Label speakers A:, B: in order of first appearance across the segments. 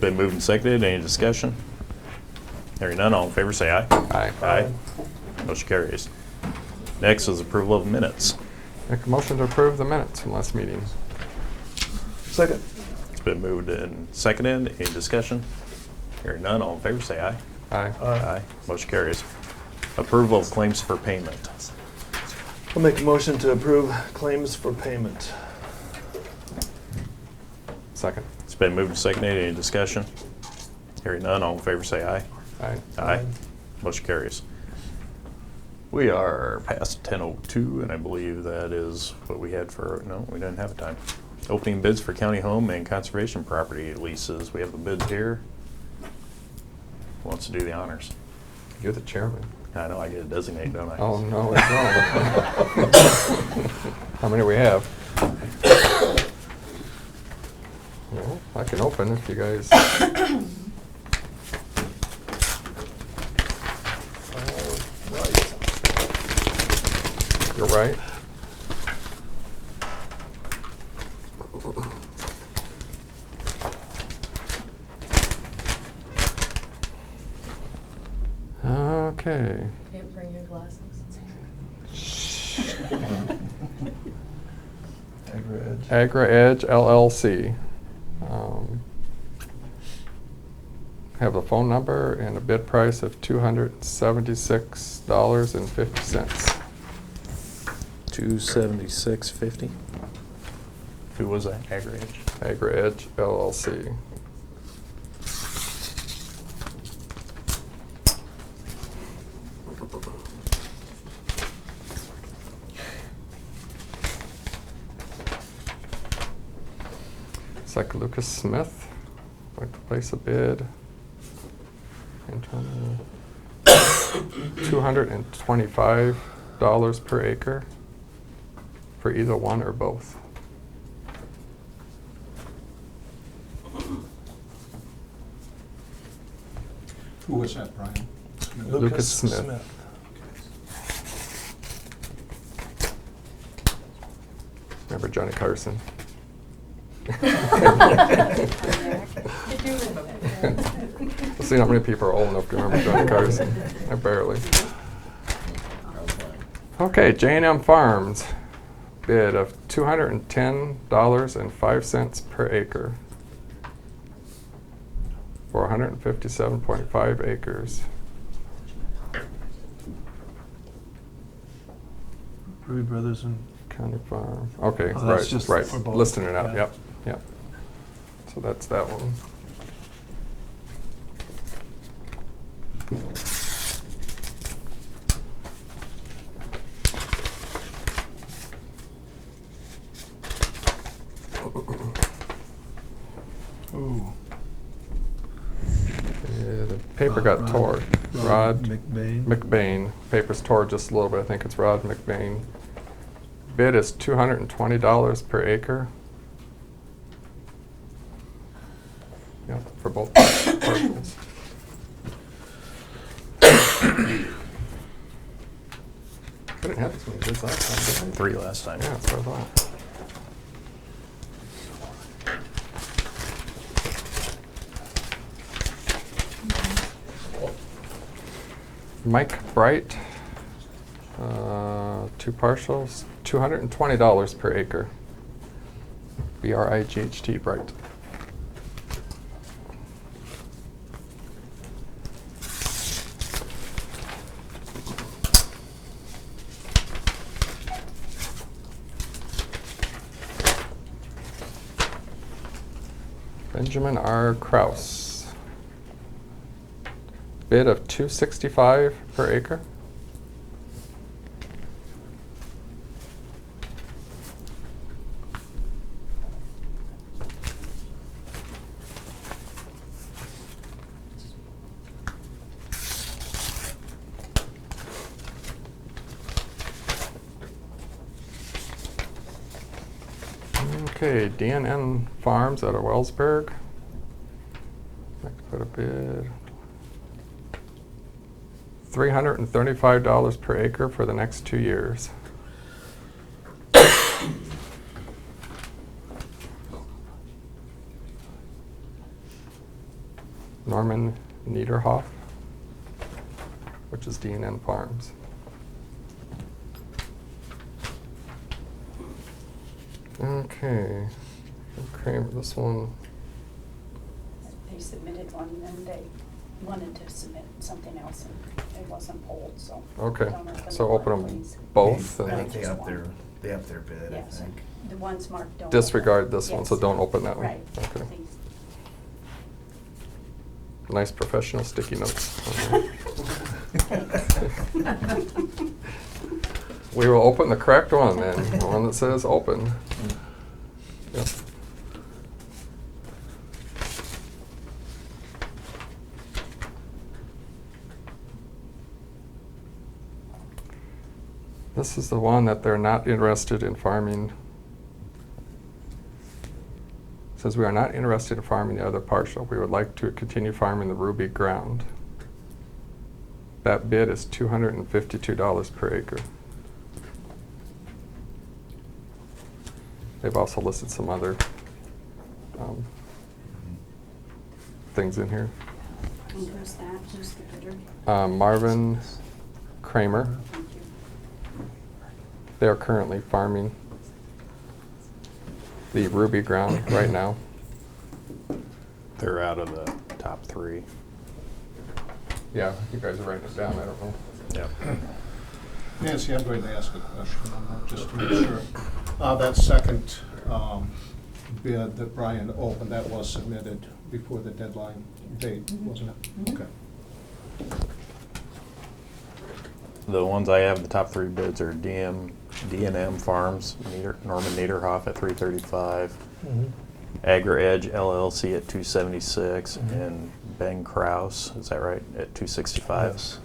A: been moved and seconded. Any discussion? Hearing none, all in favor say aye.
B: Aye.
A: Aye. Motion carries. Next is approval of minutes.
B: Make a motion to approve the minutes from last meeting.
C: Second.
A: It's been moved and seconded. Any discussion? Hearing none, all in favor say aye.
B: Aye.
A: Aye. Motion carries. Approval of claims for payment.
C: I'll make a motion to approve claims for payment.
B: Second.
A: It's been moved and seconded. Any discussion? Hearing none, all in favor say aye.
B: Aye.
A: Aye. Motion carries. We are past 10:02, and I believe that is what we had for, no, we didn't have a time. Opening bids for county home and conservation property leases. We have the bids here. Who wants to do the honors?
B: You're the chairman.
A: I know I get a designate, don't I?
B: Oh, no, it's wrong. How many we have? Well, I can open if you guys. You're right. Okay.
D: Can't bring your glasses.
C: Agra
B: Agra
C: Edge.
B: Edge LLC. Have a phone number and a bid price of $276.50.
A: $276.50. Who was that? Agra Edge?
B: Agra Edge LLC. It's like Lucas Smith, like to place a bid. Internal, $225 per acre for either one or both.
E: Who was that, Brian?
B: Lucas Smith. Remember Johnny Carson? Let's see how many people are old enough to remember Johnny Carson. I barely. Okay, J&M Farms, bid of $210.05 per acre for 157.5 acres.
C: Ruby Brothers and
B: County Farm. Okay,
C: Oh, that's
B: right,
C: just
B: right.
C: for both.
B: Listing it out.
C: Yeah.
B: Yep, yep. So that's that one.
C: Ooh.
B: Yeah, the paper got tore. Rod
C: McBain.
B: McBain. Paper's tore just a little bit. I think it's Rod McBain. Bid is $220 per acre. Yep, for both parcels. We didn't have this many bids last time, did we?
A: 3 last time.
B: Yeah, that's what I thought. Mike Bright, 2 parcels, $220 per acre. B-R-I-G-H-T, Bright. Benjamin R. Kraus. Bid of $265 per acre. Okay, DNN Farms out of Wellsburg. I'd like to put a bid. $335 per acre for the next 2 years. Norman Niederhoff, which is D&N Farms. Okay, Kramer, this one,
D: They submitted one, and they wanted to submit something else, and it wasn't pulled, so.
B: okay,
D: don't open
B: so
D: the
B: open
D: one,
B: them
D: please.
B: both
F: I
B: and
F: think
B: then
F: they up their bid, I
D: Yes,
F: think.
D: the ones marked don't.
B: disregard
D: open.
B: this one, so
D: Yes.
B: don't open that one.
D: Right,
B: Okay.
D: please.
B: Nice professional sticky notes. We will open the correct one then, the one that says open. Yep. This is the one that they're not interested in farming. Says we are not interested in farming the other parcel. We would like to continue farming the Ruby ground. That bid is $252 per acre. They've also listed some other things in here.
D: And who's that? Who's the bidder?
B: Marvin Kramer.
D: Thank you.
B: They are currently farming the Ruby ground right now.
A: They're out of the top three.
B: Yeah, you guys are writing it down, I don't know.
A: Yep.
E: Nancy, I'm going to ask a question on that, just to make sure. That second bid that Brian opened, that was submitted before the deadline date, wasn't it?
D: Mhm.
E: Okay.
A: The ones I have, the top three bids are D&M Farms, Norman Niederhoff at $335,
C: Mhm.
A: Agra Edge LLC at $276,
C: Mhm.
A: and Ben Kraus, is that right, at $265?
C: Yes.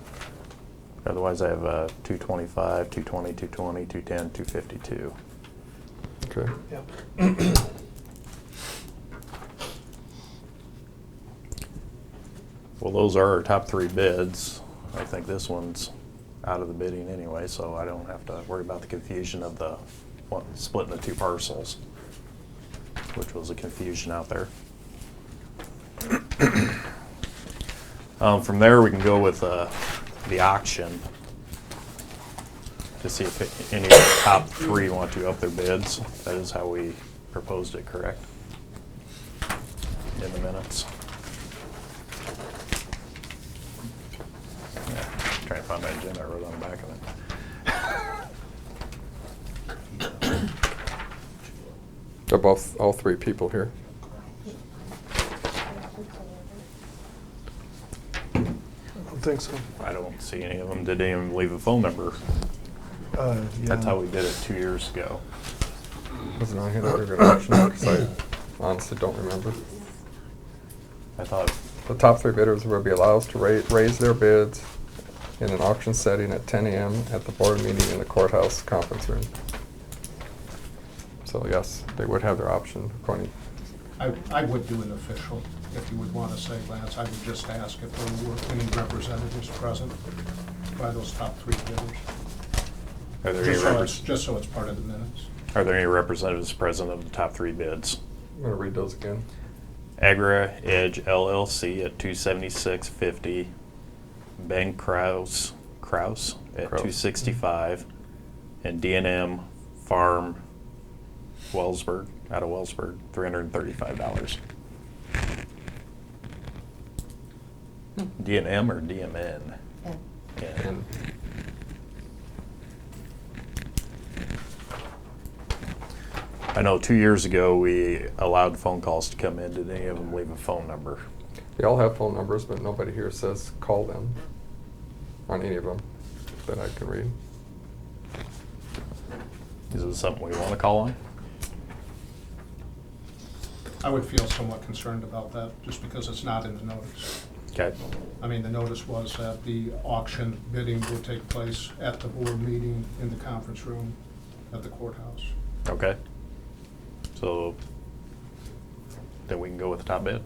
A: Otherwise, I have $225, $220, $220, $210, $252.
B: Okay.
C: Yep.
A: Well, those are our top three bids. I think this one's out of the bidding anyway, so I don't have to worry about the confusion of the splitting the two parcels, which was a confusion out there. From there, we can go with the auction to see if any of the top three want to up their bids. That is how we proposed it, correct? In the minutes. Yeah, trying to find my agenda, I wrote on the back of it.
B: They're both, all three people here.
C: I don't think so.
A: I don't see any of them. Did any of them leave a phone number? That's how we did it 2 years ago.
B: Wasn't on here that we were gonna auction it, 'cause I honestly don't remember.
A: I thought,
B: The top three bidders will be allowed to raise their bids in an auction setting at 10 a.m. at the board meeting in the courthouse conference room. So yes, they would have their option according.
E: I would do an official, if you would want to say, Lance. I would just ask if there were any representatives present by those top three bidders.
A: are there any
E: Just so it's part of the minutes.
A: Are there any representatives present of the top three bids?
B: I'm gonna read those again.
A: Agra Edge LLC at $276.50, Ben Kraus at $265, and D&M Farm Wellsburg, out of Wellsburg, $335. D&M or DMN? Yeah.
B: And
A: I know 2 years ago, we allowed phone calls to come in. Did any of them leave a phone number?
B: they all have phone numbers, but nobody here says call them on any of them that I can read.
A: Is it something we want to call on?
E: I would feel somewhat concerned about that, just because it's not in the notice.
A: Okay.
E: I mean, the notice was that the auction bidding would take place at the board meeting in the conference room at the courthouse.
A: Okay. So then we can go with the top bid.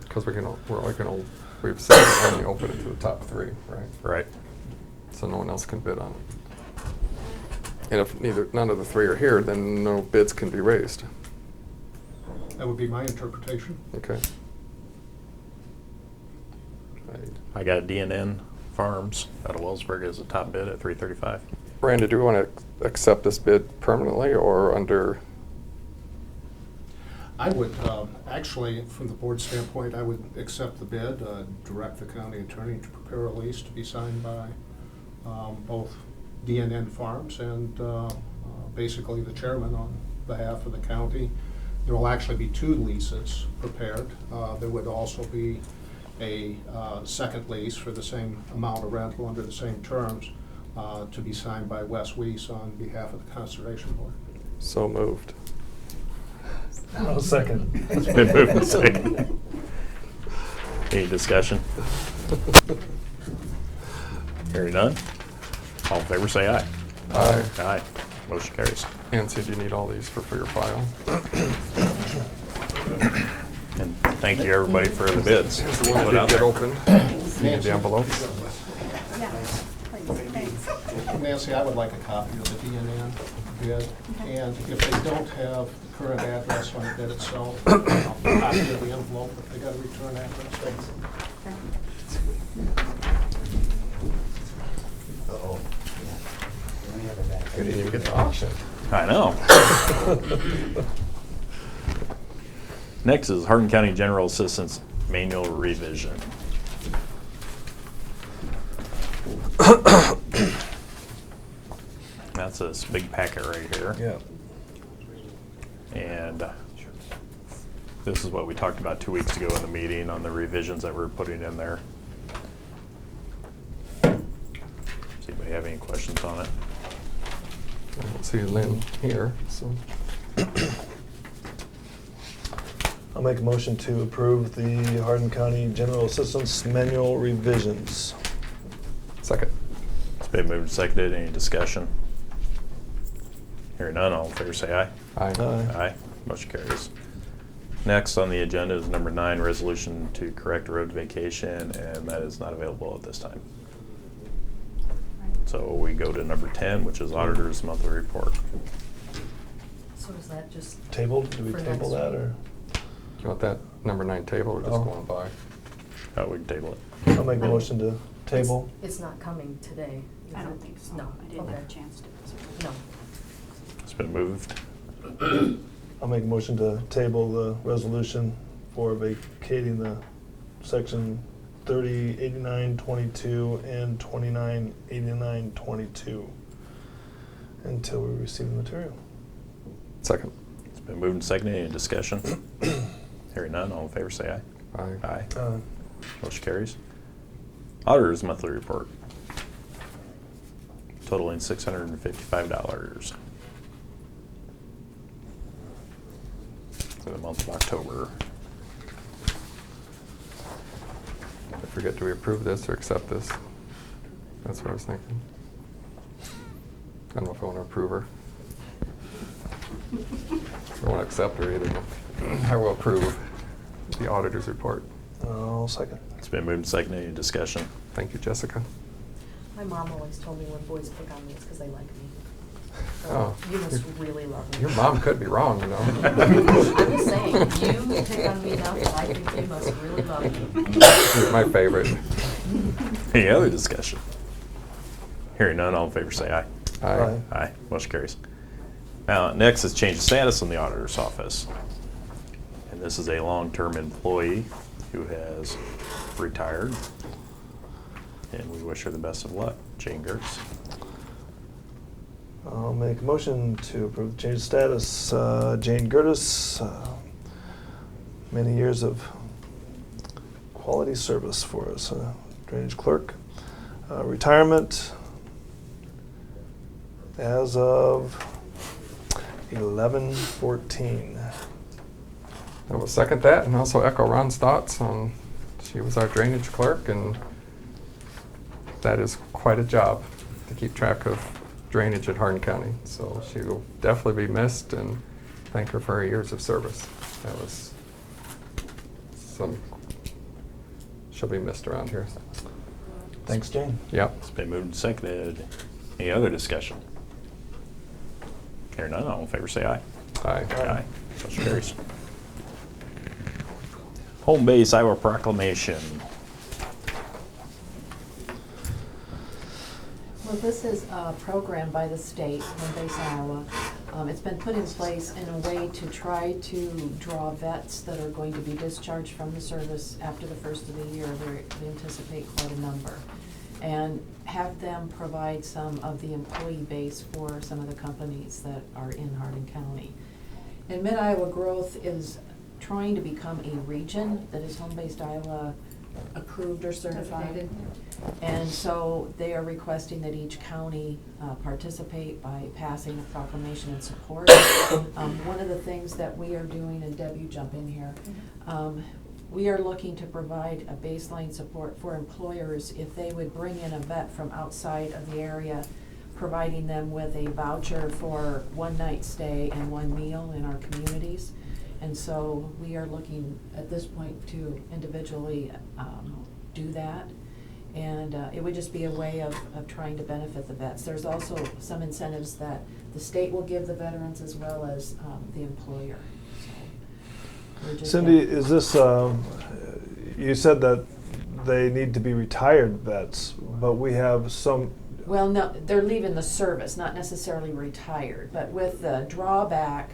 B: Because we've said only open it to the top three, right?
A: Right.
B: So no one else can bid on it. And if none of the three are here, then no bids can be raised.
E: That would be my interpretation.
B: Okay.
A: I got DNN Farms out of Wellsburg as a top bid at $335.
B: Brandon, do we want to accept this bid permanently or under?
E: I would, actually, from the board standpoint, I would accept the bid, direct the county attorney to prepare a lease to be signed by both DNN Farms and basically the chairman on behalf of the county. There will actually be 2 leases prepared. There would also be a second lease for the same amount of rental under the same terms to be signed by Wes Weiss on behalf of the Conservation Board.
B: So moved.
C: I'll second.
A: It's been moved and seconded. Any discussion? Hearing none. All in favor, say aye.
B: Aye.
A: Aye. Motion carries.
B: Nancy, do you need all these for your file?
A: And thank you, everybody, for the bids.
B: Here's the one
A: Put
B: that
A: out
B: did get
A: there.
B: opened. You need the envelopes?
D: Yeah, please, thanks.
E: Nancy, I would like a copy of the DNN bid, and if they don't have the current address on the bid itself, I'll copy of the envelope if they got a return address.
F: Uh-oh.
B: You didn't even get the auction.
A: I know. Next is Hardin County General Assistance Manual Revision. That's this big packet right here.
C: Yeah.
A: And this is what we talked about 2 weeks ago in the meeting on the revisions that we're putting in there. Does anybody have any questions on it?
B: I don't see Lynn here, so.
C: I'll make a motion to approve the Hardin County General Assistance Manual revisions.
B: Second.
A: It's been moved and seconded. Any discussion? Hearing none, all in favor say aye.
B: Aye.
A: Aye. Motion carries. Next on the agenda is number 9, resolution to correct road vacation, and that is not available at this time. So we go to number 10, which is auditor's monthly report.
G: So is that just?
C: Tabled? Do we
G: for
C: table
G: next
C: that
G: week?
C: or?
B: Do you want that number 9 table or just
C: Oh.
B: going by?
A: Oh, we can table it.
C: I'll make a motion to table.
G: It's not coming today. is
D: I don't
G: it?
D: think so.
G: No,
D: I didn't have a
G: okay.
D: chance to.
G: No.
A: It's been moved.
C: I'll make a motion to table the resolution for vacating the section 308922 and 298922 until we receive the material.
B: Second.
A: It's been moved and seconded. Any discussion? Hearing none, all in favor say aye.
B: Aye.
A: Aye.
C: Uh,
A: Motion carries. Auditor's monthly report. Totaling $655. For the month of October.
B: I forget, do we approve this or accept this? That's what I was thinking. I don't know if I want to approve her. I don't want to accept her either. I will approve the auditor's report.
C: I'll second.
A: It's been moved and seconded. Any discussion?
B: Thank you, Jessica.
G: My mom always told me when boys pick on me, it's because they like me. So
B: Oh.
G: you must really love me.
B: Your mom could be wrong, you know.
G: I'm just saying, you pick on me enough that I think you must really love me.
B: You're my favorite.
A: Any other discussion? Hearing none, all in favor say aye.
B: Aye.
A: Aye. Motion carries. Now, next is change of status in the auditor's office. And this is a long-term employee who has retired. And we wish her the best of luck. Jane Gertz.
C: I'll make a motion to approve the change of status. Jane Gertis, many years of quality service for us. Drainage clerk. Retirement as of 11/14.
B: I will second that and also echo Ron's thoughts on, she was our drainage clerk and that is quite a job to keep track of drainage at Hardin County. So she will definitely be missed and thank her for her years of service. That was she'll be missed around here.
C: Thanks, Jane.
B: Yep.
A: It's been moved and seconded. Any other discussion? Hearing none, all in favor say aye.
B: Aye.
A: Aye. Motion carries. Home base Iowa proclamation.
G: this is a program by the state, Home Base Iowa. It's been put in place in a way to try to draw vets that are going to be discharged from the service after the first of the year. They anticipate quite a number. And have them provide some of the employee base for some of the companies that are in Hardin County. And Mid-Iowa Growth is trying to become a region that is Home-Based Iowa approved or certified. And so they are requesting that each county participate by passing a proclamation in support. One of the things that we are doing, and Deb, you jump in here, we are looking to provide a baseline support for employers if they would bring in a vet from outside of the area, providing them with a voucher for one night stay and one meal in our communities. And so we are looking at this point to individually do that. And it would just be a way of trying to benefit the vets. There's also some incentives that the state will give the veterans as well as the employer. So we're just
C: Cindy, is this, you said that they need to be retired vets, but we have some.
G: Well, no, they're leaving the service, not necessarily retired, but with the drawback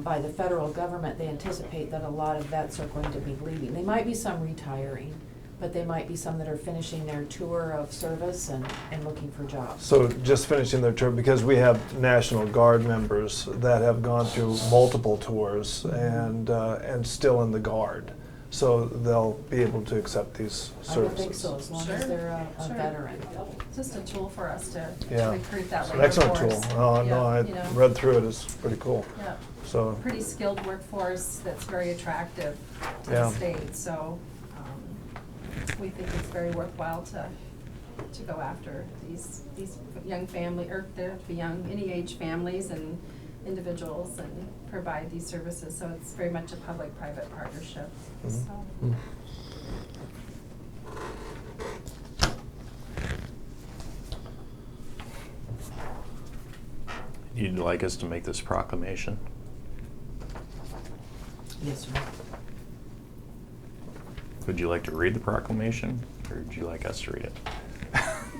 G: by the federal government, they anticipate that a lot of vets are going to be leaving. They might be some retiring, but they might be some that are finishing their tour of service and looking for jobs.
C: So just finishing their tour, because we have National Guard members that have gone through multiple tours and still in the Guard. So they'll be able to accept these services.
G: I would think so, as long as
H: Sure.
G: they're a
H: Sure.
G: veteran.
H: It's just a tool for us to
C: Yeah.
H: recruit that
C: It's an
H: labor
C: excellent
H: force.
C: tool. Oh, no, I
H: you know.
C: read through it, it's pretty cool.
H: Yeah,
C: So,
H: pretty skilled workforce that's very attractive to
C: Yeah.
H: the state, so we think it's very worthwhile to go after these young family, or the young, any age families and individuals and provide these services, so it's very much a public-private partnership,
C: Mhm.
H: so.
C: Mm.
A: You'd like us to make this proclamation?
G: Yes, sir.
A: Would you like to read the proclamation, or would you like us to read it?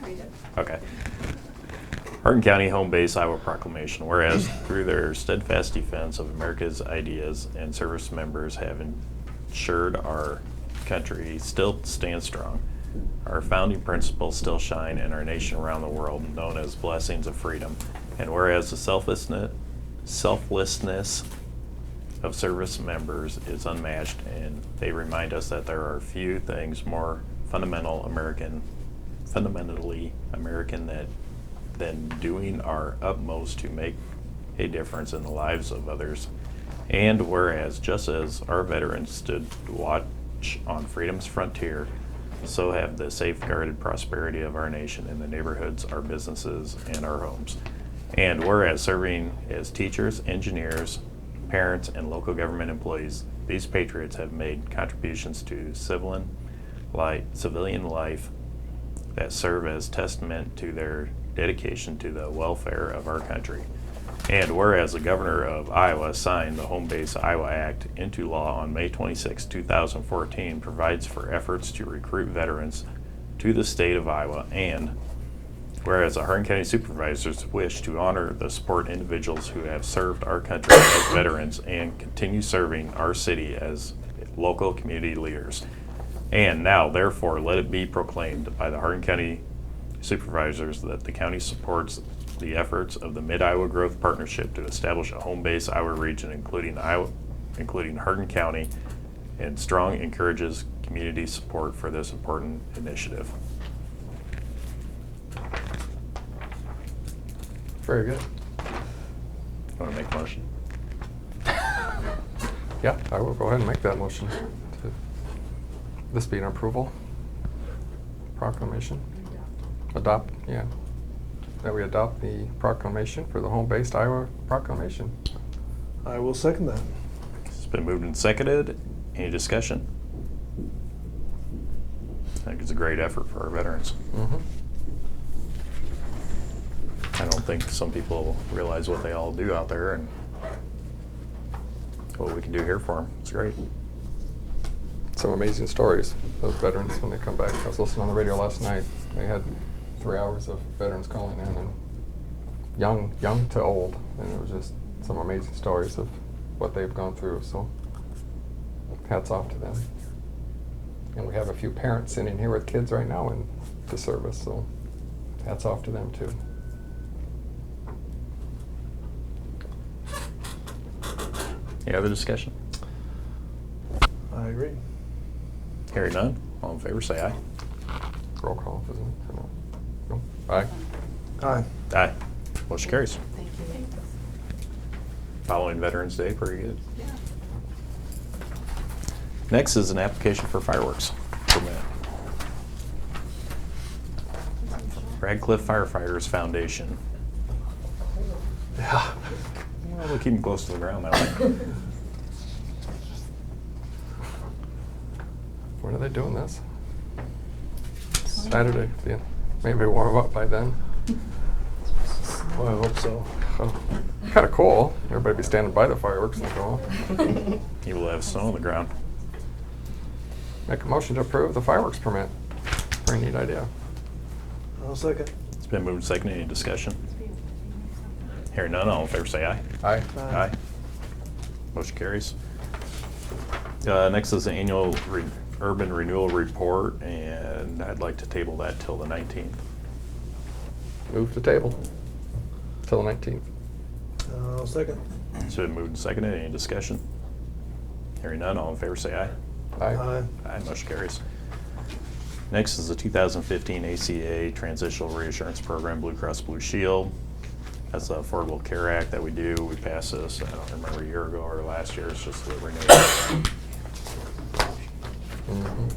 H: Read it.
A: Okay. Hardin County Home Base Iowa Proclamation. Whereas through their steadfast defense of America's ideas and service members have ensured our country still stands strong. Our founding principles still shine in our nation around the world, known as blessings of freedom. And whereas the selflessness of service members is unmatched, and they remind us that there are few things more fundamentally American than doing our utmost to make a difference in the lives of others. And whereas just as our veterans stood watch on freedom's frontier, so have the safeguarded prosperity of our nation in the neighborhoods, our businesses, and our homes. And whereas serving as teachers, engineers, parents, and local government employees, these patriots have made contributions to civilian life that serve as testament to their dedication to the welfare of our country. And whereas the governor of Iowa signed the Home Base Iowa Act into law on May 26, 2014, provides for efforts to recruit veterans to the state of Iowa. And whereas the Hardin County Supervisors wish to honor the support individuals who have served our country as veterans and continue serving our city as local community leaders. And now, therefore, let it be proclaimed by the Hardin County Supervisors that the county supports the efforts of the Mid-Iowa Growth Partnership to establish a home-based Iowa region, including Hardin County, and strong encourages community support for this important initiative.
B: Very good.
A: Want to make a motion?
B: Yeah, I will go ahead and make that motion. This be an approval proclamation. Adopt, yeah. That we adopt the proclamation for the home-based Iowa proclamation.
C: I will second that.
A: It's been moved and seconded. Any discussion? I think it's a great effort for our veterans.
B: Mm-hmm.
A: I don't think some people realize what they all do out there and what we can do here for them. It's great.
B: Some amazing stories, those veterans when they come back. I was listening on the radio last night. They had 3 hours of veterans calling in, and young to old, and it was just some amazing stories of what they've gone through, so hats off to them. And we have a few parents sitting here with kids right now in the service, so hats off to them too.
A: Any other discussion?
C: I agree.
A: Hearing none, all in favor say aye.
B: Roll call, isn't it? No? Aye.
C: Aye.
A: Aye. Motion carries.
G: Thank you.
A: Following Veterans Day, pretty good.
H: Yeah.
A: Next is an application for fireworks permit. Radcliffe Firefighters Foundation.
C: Yeah.
A: Well, we'll keep them close to the ground that way.
B: When are they doing this? Saturday. Yeah. Maybe warm up by then.
C: Well, I hope so.
B: Kind of cool. Everybody be standing by the fireworks and go.
A: You will have snow on the ground.
B: Make a motion to approve the fireworks permit. Pretty neat idea.
C: I'll second.
A: It's been moved and seconded. Any discussion? Hearing none, all in favor say aye.
B: Aye.
A: Aye. Motion carries. Next is the annual urban renewal report, and I'd like to table that till the 19th.
B: Move the table till the 19th.
C: I'll second.
A: It's been moved and seconded. Any discussion? Hearing none, all in favor say aye.
B: Aye.
A: Aye, motion carries. Next is the 2015 ACA Transitional Reassurance Program, Blue Cross Blue Shield. That's the Affordable Care Act that we do. We passed this, I don't remember, a year ago or last year. It's just the renewal.
B: Mhm.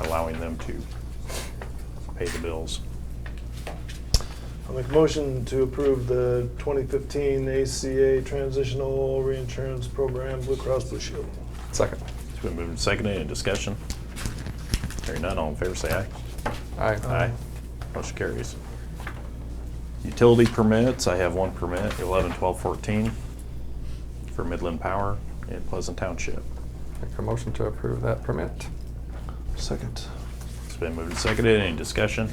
A: Allowing them to pay the bills.
C: I'll make a motion to approve the 2015 ACA Transitional Reinsurance Program, Blue Cross Blue Shield.
B: Second.
A: It's been moved and seconded. Any discussion? Hearing none, all in favor say aye.
B: Aye.
A: Aye. Motion carries. Utility permits, I have one permit, 11/12/14 for Midland Power in Pleasant Township.
B: Make a motion to approve that permit.
C: Second.
A: It's been moved and seconded. Any discussion?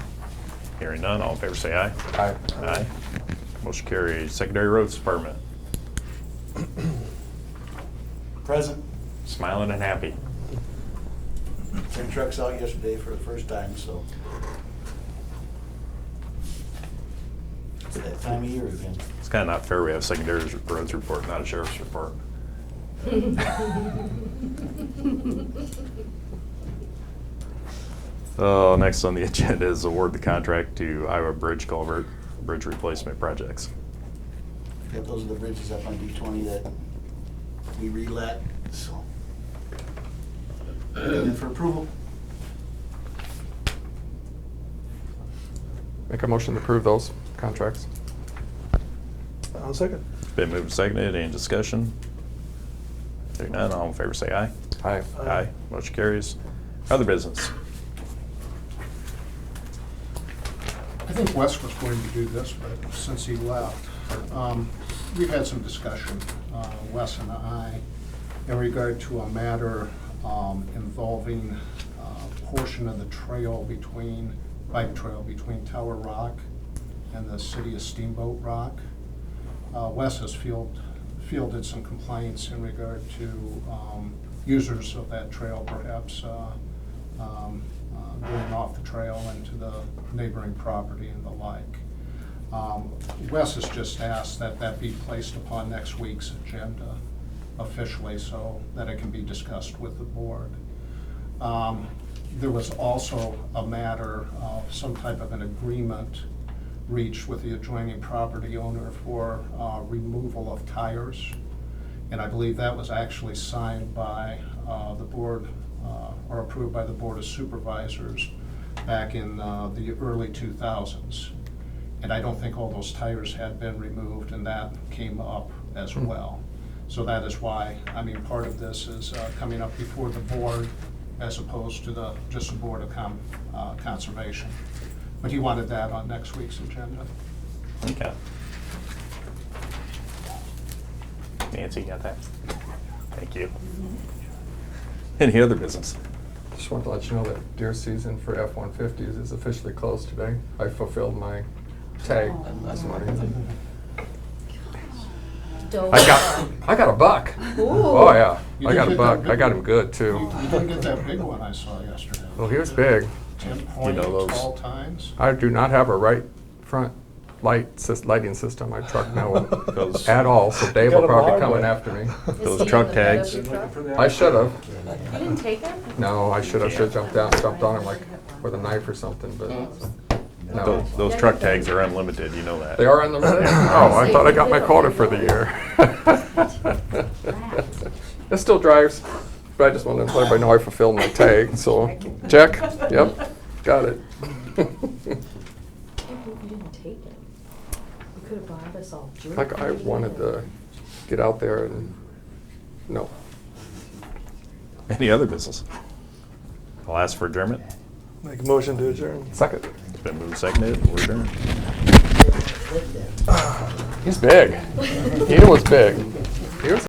A: Hearing none, all in favor say aye.
B: Aye.
A: Aye. Motion carries. Secondary Roads Department,
F: Present.
A: smiling and happy.
F: Sent trucks out yesterday for the first time, so. It's that time of year again.
A: It's kind of not fair we have secondary roads report, not a sheriff's report. Next on the agenda is award the contract to Iowa Bridge Culvert Bridge Replacement Projects.
F: Yep, those are the bridges up on D20 that we relet, so. And then for approval.
B: Make a motion to approve those contracts.
C: I'll second.
A: Been moved and seconded. Any discussion? Hearing none, all in favor say aye.
B: Aye.
A: Aye. Motion carries. Other business.
E: I think Wes was going to do this, but since he left, we've had some discussion, Wes and I, in regard to a matter involving a portion of the trail between, bike trail between Tower Rock and the city of Steamboat Rock. Wes has fielded some complaints in regard to users of that trail perhaps going off the trail into the neighboring property and the like. Wes has just asked that that be placed upon next week's agenda officially so that it can be discussed with the board. There was also a matter of some type of an agreement reached with the adjoining property owner for removal of tires. And I believe that was actually signed by the board, or approved by the Board of Supervisors back in the early 2000s. And I don't think all those tires had been removed, and that came up as well. So that is why, I mean, part of this is coming up before the board as opposed to just the Board of Conservation. But he wanted that on next week's agenda.
A: Okay. Nancy, you got that? Thank you. Any other business?
B: Just wanted to let you know that deer season for F-150s is officially closed today. I fulfilled my tag this morning. I got a buck. Oh, yeah.
E: You
B: I got a
E: did
B: buck.
E: get that
B: I got
E: big
B: him good,
E: You
B: too.
E: didn't get that big one I saw yesterday.
B: Well, he was big.
E: 10-point
A: those-
E: tall tines.
B: I do not have a right front lighting system on my truck now
A: Those-
B: at all, so Dave
C: got
B: will
C: him
B: probably
C: hard
B: come
C: way.
B: in after me.
A: Those truck tags.
B: I should have.
G: You didn't take it?
B: No, I should have jumped on him like with a knife or something, but no.
A: Those truck tags are unlimited, you know that.
B: They are unlimited? Oh, I thought I got my quota for the year. It still drives, but I just wanted to let everybody know I fulfilled my tag, so check, yep, got it.
G: I can't believe you didn't take it. You could have bought us all jerky.
B: Like I wanted to get out there and, no.
A: Any other business? I'll ask for adjournment.
C: Make a motion to adjourn.
B: Second.
A: It's been moved and seconded. We're adjourned.
B: He's big. He was big. He was